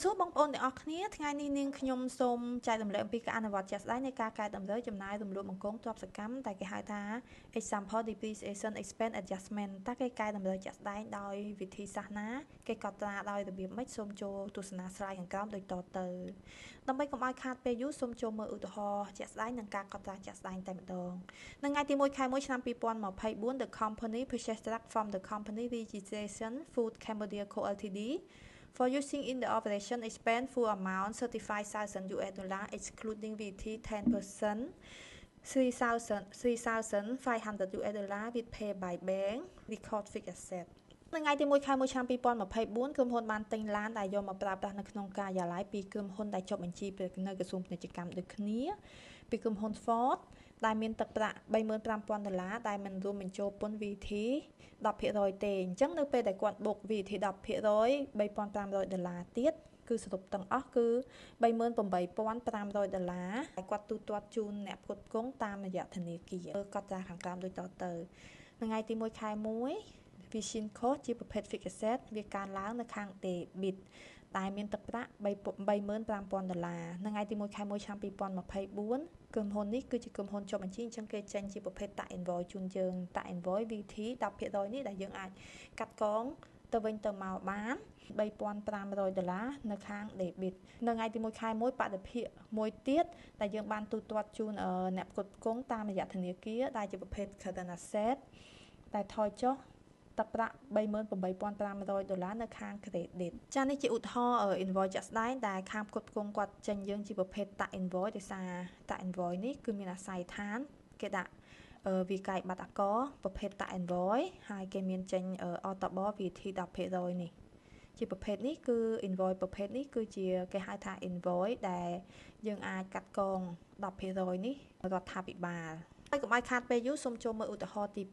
សួរបងប្អូនទាំងអស់គ្នាថ្ងៃនេះនាងខ្ញុំសូមចែករំលែកអំពីការអនុវត្តជាក់ស្ដែងនៃការកែតម្រូវចំណាយរំលោភបង្កងទ្រព្យសកម្មដែលគេហៅថា example depreciation expense adjustment តើគេកែតម្រូវជាក់ស្ដែងដោយវិធីសាស្ត្រណាគេកត់ត្រាដោយរបៀបម៉េចសូមចូលទស្សនា slide ខាងក្រោមដូចតទៅដើម្បីកុំឲ្យខាតពេលយូរសូមចូលមើលឧទាហរណ៍ជាក់ស្ដែងនិងការកត់ត្រាជាក់ស្ដែងតែម្ដងនៅថ្ងៃទី1 ខែ 1 ឆ្នាំ 2024 the company purchased stock from the company registration Food Cambodia Co Ltd for using in the operation expense full amount $35,000 excluding VAT 10%, $3,500 with pay by bank record fixed asset នៅថ្ងៃទី1 ខែ 1 ឆ្នាំ 2024 ក្រុមហ៊ុនបានទិញឡានដែលយកមកប្រើប្រាស់នៅក្នុងការិយាល័យពីក្រុមហ៊ុនដែលចុះបញ្ជីនៅក្រសួងពាណិជ្ជកម្មដូចគ្នាពីក្រុមហ៊ុន Ford ដែលមានទឹកប្រាក់$35,000ដែលមិនរួមបញ្ចូលពន្ធ VAT 10% ទេអញ្ចឹងនៅពេលដែលគាត់បូក VAT 10% $3,500 ទៀតគឺសរុបទាំងអស់គឺ$38,500ដែលគាត់ទូទាត់ជូនអ្នកផ្គត់ផ្គង់តាមរយៈធនាគារកត់ត្រាខាងក្រោមដូចតទៅថ្ងៃទី1 ខែ 1 Vision Cost ជាប្រភេទ Fixed Asset វាកើនឡើងនៅខាង Debit តែមានទឹកប្រាក់$35,000នៅថ្ងៃទី1 ខែ 1 ឆ្នាំ 2024ក្រុមហ៊ុននេះគឺជាក្រុមហ៊ុនចុះបញ្ជីអញ្ចឹងគេចេញជាប្រភេទតាក់ invoice ជូនយើងតាក់ invoice VAT 10% នេះដែលយើងអាចកាត់កងទៅវិញទៅមកបាន$3,500នៅខាង debit នៅថ្ងៃទី1 ខែ 1 បដិភាគមួយទៀតដែលយើងបានទូទាត់ជូនអ្នកផ្គត់ផ្គង់តាមរយៈធនាគារដែលជាប្រភេទ current asset ដែលថយចុះទឹកប្រាក់$38,500នៅខាង credit ចា៎នេះជាឧទាហរណ៍ invoice ជាក់ស្ដែងដែលខាងផ្គត់ផ្គង់គាត់ចេញយើងជាប្រភេទតាក់ invoice ដោយសារតាក់ invoice នេះគឺមានអាស័យដ្ឋានគេដាក់វិក័យប័ណ្ណអាករប្រភេទតាក់ invoice ហើយគេមានចេញអតប VAT 10% នេះជាប្រភេទនេះគឺ invoice ប្រភេទនេះគឺជាគេហៅថា invoice ដែលយើងអាចកាត់កង 10% នេះរដ្ឋាភិបាលហើយកុំឲ្យខាតពេលយូរសូមចូលមើលឧទាហរណ៍ទី2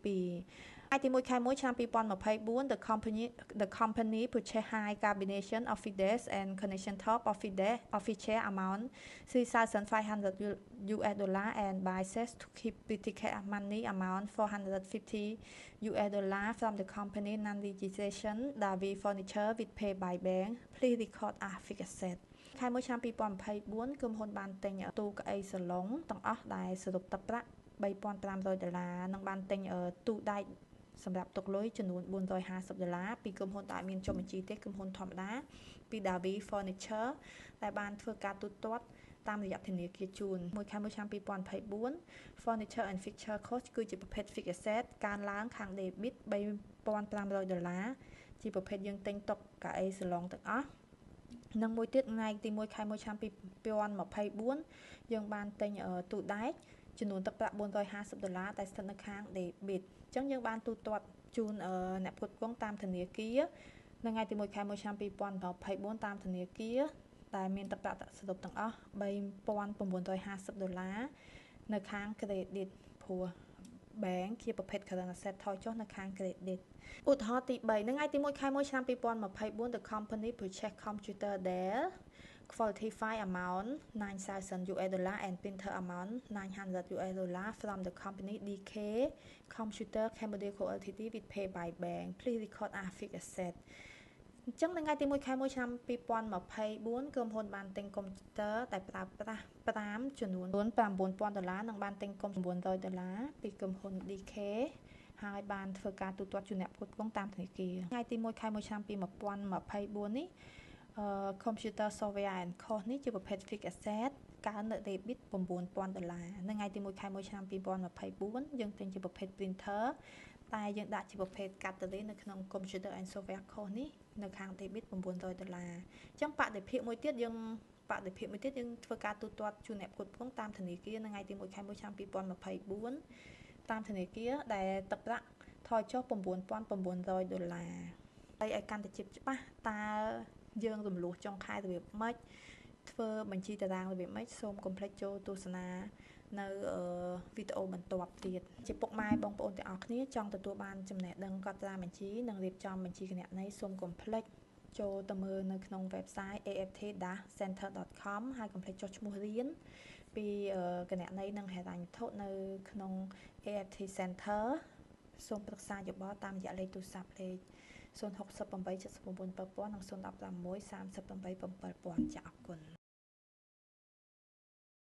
ថ្ងៃទី1 ខែ 1 ឆ្នាំ 2024 the company purchased high combination of FIDES and connection top of FIDES share amount $3,500 and buy shares to keep critical money amount $450 from the company non-registration Davi Furniture with pay by bank please record as fixed asset ខែ 1 ឆ្នាំ 2024 ក្រុមហ៊ុនបានទិញទូកៅអីសាឡុងទាំងអស់ដែលសរុបទឹកប្រាក់$3,500និងបានទិញទូដែកសម្រាប់ទុកលុយចំនួន$450ពីក្រុមហ៊ុនដែលមានចុះបញ្ជីទេក្រុមហ៊ុនធម្មតាពី Davi Furniture ដែលបានធ្វើការទូទាត់តាមរយៈធនាគារជូន1 ខែ 1 ឆ្នាំ 2024 Furniture and Fixture Cost គឺជាប្រភេទ Fixed Asset កើនឡើងខាង Debit $3,500ជាប្រភេទយើងទិញតុកៅអីសាឡុងទាំងអស់និងមួយទៀតថ្ងៃទី1 ខែ 1 ឆ្នាំ 2024យើងបានទិញទូដែកចំនួនទឹកប្រាក់$450ដែលស្ថិតនៅខាង Debit អញ្ចឹងយើងបានទូទាត់ជូនអ្នកផ្គត់ផ្គង់តាមធនាគារនៅថ្ងៃទី1 ខែ 1 ឆ្នាំ2024តាមធនាគារដែលមានទឹកប្រាក់សរុបទាំងអស់$3,950នៅខាង Credit ព្រោះ Bank ជាប្រភេទ Current Asset ថយចុះនៅខាង Credit ឧទាហរណ៍ទី3នៅថ្ងៃទី1 ខែ 1 ឆ្នាំ 2024 the company purchased computer Dell quality file amount $9,000 and printer amount $900 from the company DK Computer Cambodia Co Ltd with pay by bank please record as fixed asset អញ្ចឹងនៅថ្ងៃទី1 ខែ 1 ឆ្នាំ 2024 ក្រុមហ៊ុនបានទិញកុំព្យូទ័រដែលប្រើប្រាស់5ចំនួន$9,000និងបានទិញកុំ$900ពីក្រុមហ៊ុន DK ហើយបានធ្វើការទូទាត់ជូនអ្នកផ្គត់ផ្គង់តាមធនាគារថ្ងៃទី1 ខែ 1 ឆ្នាំ 2024 នេះcomputer software and cost នេះជាប្រភេទ fixed asset កើននៅ debit $9,000នៅថ្ងៃទី1 ខែ 1 ឆ្នាំ 2024យើងទិញជាប្រភេទ printer តែយើងដាក់ជាប្រភេទ category នៅក្នុង computer and software cost នេះនៅខាង debit $900អញ្ចឹងបដិភាគមួយទៀតយើងធ្វើការទូទាត់ជូនអ្នកផ្គត់ផ្គង់តាមធនាគារនៅថ្ងៃទី1 ខែ 1 ឆ្នាំ 2024តាមធនាគារដែលទឹកប្រាក់ថយចុះ$9,900ហើយឲ្យកាន់តែច្បាស់តើយើងរំលោះចុងខែរបៀបម៉េចធ្វើបញ្ជីតារាងរបៀបម៉េចសូមកុំភ្លេចចូលទស្សនានៅវីដេអូបន្ទាប់ទៀតជាពុកម៉ែបងប្អូនទាំងអស់គ្នាចង់ទទួលបានចំណេះដឹងកត់ត្រាបញ្ជីនិងរៀបចំបញ្ជីគណនេយ្យសូមកុំភ្លេចចូលទៅមើលនៅក្នុង website aft-center.com ហើយកុំភ្លេចចុះឈ្មោះរៀនពីគណនេយ្យនិងហិរញ្ញវត្ថុនៅក្នុង AFT Center សូមប្រឹក្សាយោបល់តាមរយៈលេខទូរស័ព្ទលេខ 068 79 7000 និង 016 38 7000 ចា៎អរគុណ